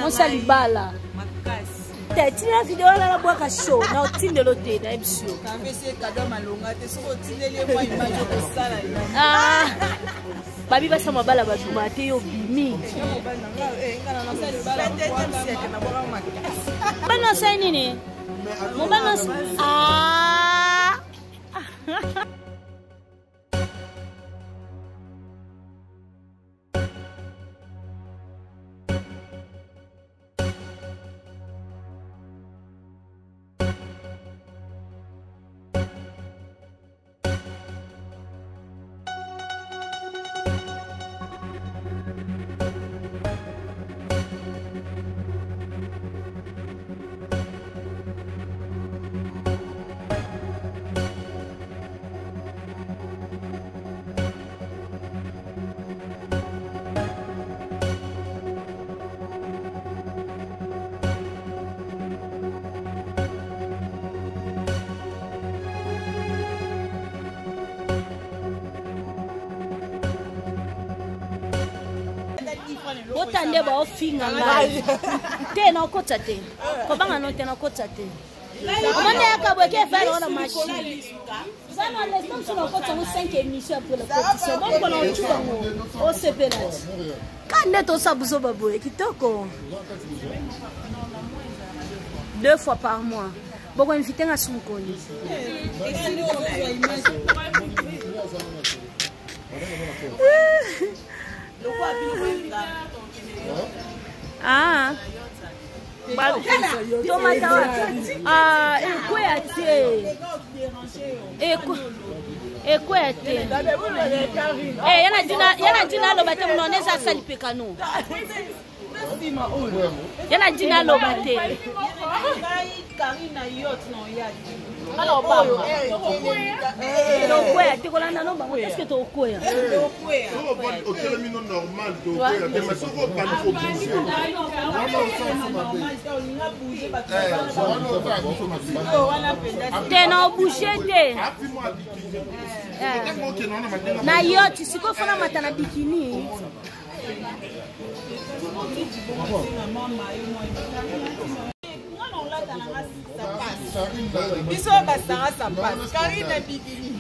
On s'allie bala. Tu as vidéo là la boîte à chaud. Non, tu ne l'as pas dit. Ah, babi va sama bala ba tuma te yo bimi. Bana sai nini? Mo bana ah. Botande ba ofinga ngai. Te na okotsa te. Ko banga no te na okotsa te. Omande akabwe ke fa na machine. Sana lesson sur okotsa mo 5 émissions pour le compétition. Bon ko na ochuka ngo. O sepela. Kande to sabuzo baboye kitoko. 2 fois par mois. Boko inviter na Sunkoni. Ah, tomata ah, ekwete yana dina lo bate mnoneza sali pekano yana dina lo bate Karina yot no yadi alors ba no kwea tikolanda no bango est-ce que to kwea au termino normal to kwea de masoko pas trop bouger te no bouger te na yoti siko fona matana bikini Biso basanga ça passe. Karina bikini.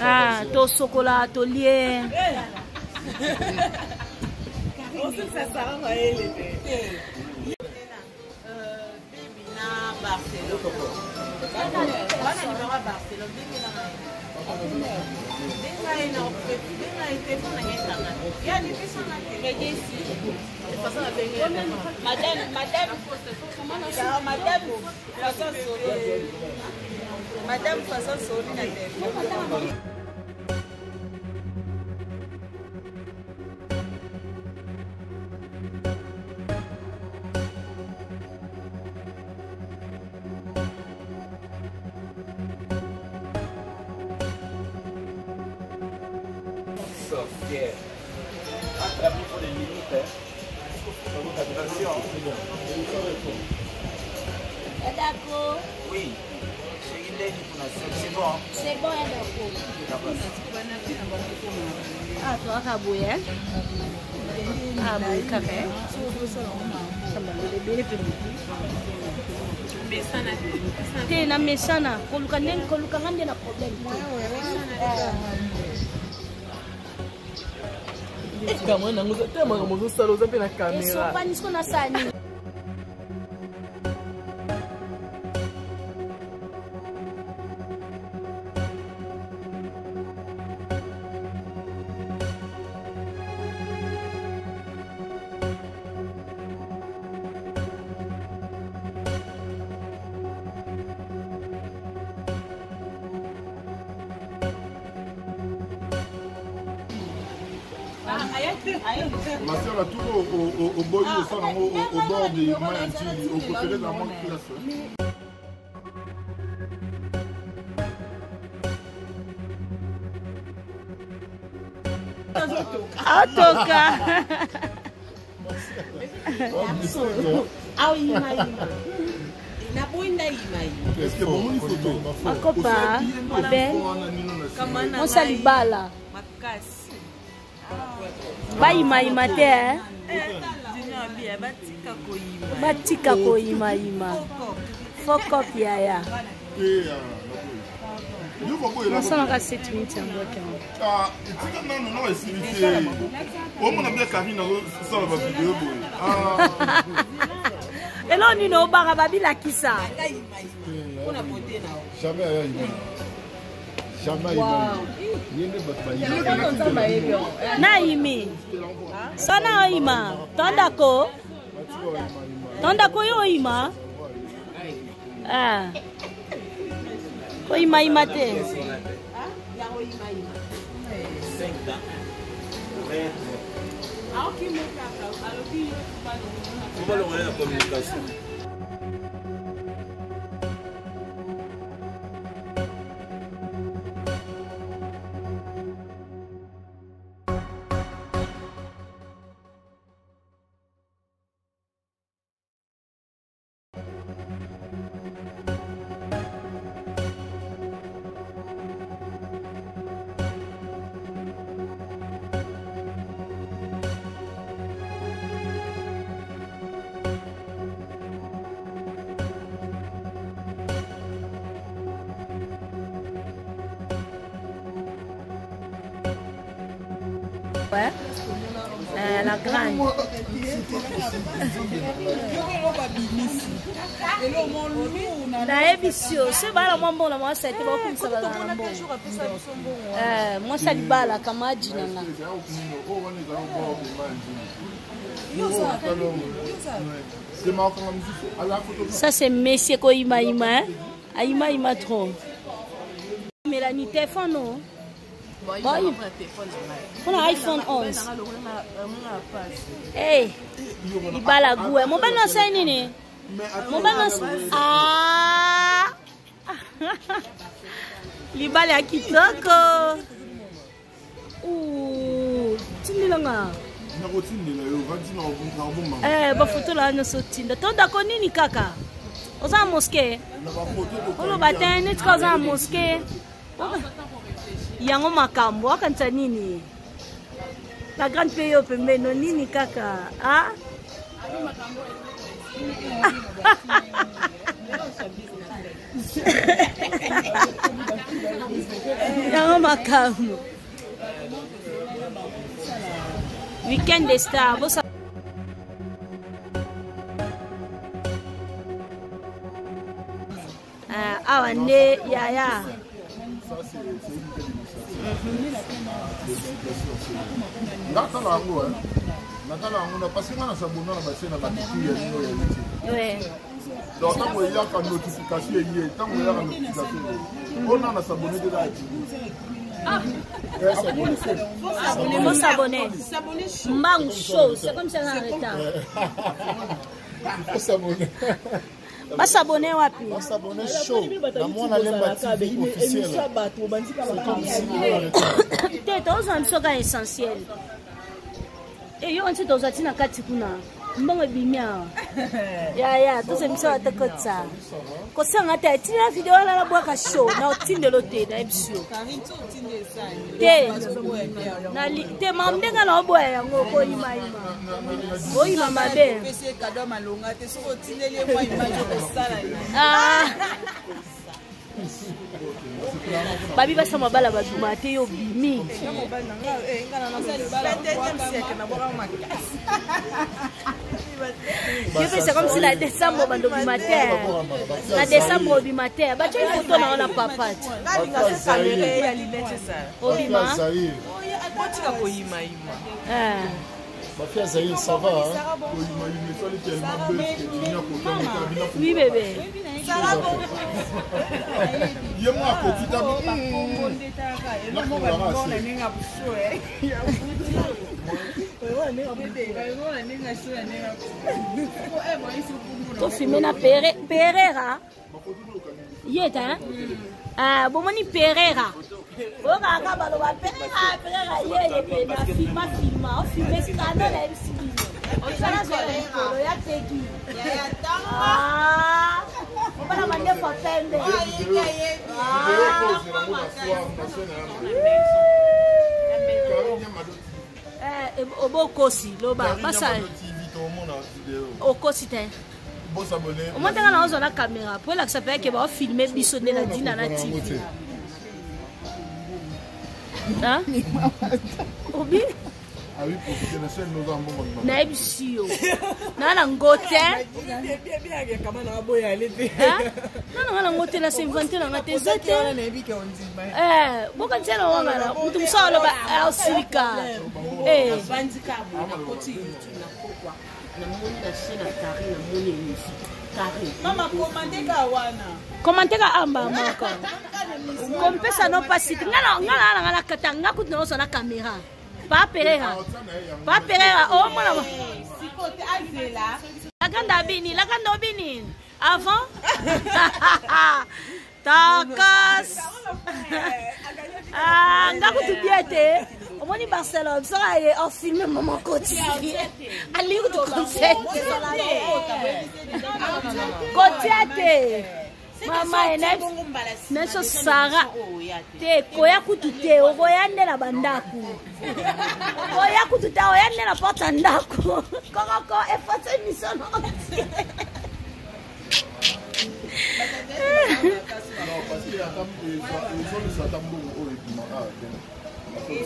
Ah, to chocolat, to lien. On sait que ça sert à elle. Madame façon soli na téléphone. Attrape pour les limites. Attention. D'accord. Oui. C'est bon. C'est bon, d'accord. Ah, toi, tu as bouillé. Ah, bouillé, café. T'es na mesana. Kolukanden na problème. Kama na nguzo tema kama nguzo salo zampe na kamera. Eso panisco na sani. Ma soeur a tout au bord au bord du Mayanti, au côté de la montre classe. Atoka. Au imai. Na boinda imai. Est-ce que bon une photo? Akopa. Abe. On salibala. Makasi. Baima te hein. Batika koima. Foko yaya. Nous sommes à 7 minutes en bloc. Ah, non, c'est on a bien Karine sur la vidéo. Et là, nous sommes à Babila qui ça. Jamais. Naimi. Sana ima. Tandako. Tandako yo ima. Ah. Koima imate. On va le relais la communication. Ouais. La grande. La émission, c'est pas la bon, moi ça a été beaucoup ça va. Moi ça dit bala kama jinanga. Ça c'est monsieur Koima Ima, Ima trop. Mélanie téléphone non. Pour iPhone 11. Hey, il bat la goût. Mon ben non c'est nini. Mon ben non. Ah. Il bat la kitoko. Ouh, tini langa. Ba photo la no sotinda. To da ko nini kaka. Oza mosquée. Olo batin net ko za mosquée. Yango makambo akanta nini la grande payo pembeno nini kaka ah yango makambo weekend de star bosa awa nde yaya parce que on s'abonne à la chaîne à donc quand il y a une notification tant il y a une notification on a s'abonner il faut s'abonner. Mang show, c'est comme ça en retard. Il faut s'abonner. Pas s'abonner wapi? Pas s'abonner show. La moi on a l'imba TV officiel. T'es dans un soga essentiel. Et yo on s'est dans atina katikuna. Mbongo bimia. Ya, tout c'est misa atakotsa. Ko sanga ta tina video la boka show na otinde lote na ebisio. Na te mambenga na oboya yango ko ima. Oima mabe. Pese cadeau malonga te so otindele moi image ko sala. Ah. Babi basa mabala baduma te yo bimi. C'est comme si la décembre bando bimater. La décembre bimater. Ba tu photo na ona papa. Obima. Ma fille Zahir, ça va hein? Oui bébé. Il y a moi à côté Tu filmes na Pereira. Yet hein? Ah, bon moni Pereira. Oh kaka baloba Pereira yeye na filma on filme scandale la MCB. On sala so ya teki. Ah. On va la mander pour pembe. obokosi loba basa okosi te omontenga na ozwa na caméra po elakisa mpe yake baofilme biso nde na dina na tv obi nayebi si yo naa na ngo te nanga na ngo te na se-invente nanga te eza te bokantia na wangana mutu mosa oloba aosilika komanteka amba moko kompesa no pasiti ngana nakata ngakuti naoso na kamera papereha o mona lakanda obini avant takas ngakuti biete omoni Barcelone sera ye en filme maman koti ali ou de concert kotiate mama neso sara te koya kutu te okoyande na bandaku koya kutu te oyande na porta ndaku kokoko efase misono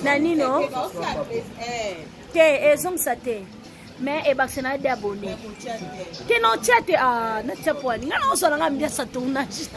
nanino te ezongisa te mais ebakisena de abonné te no chat na tshapwani ngana osola nga mbiasa tournage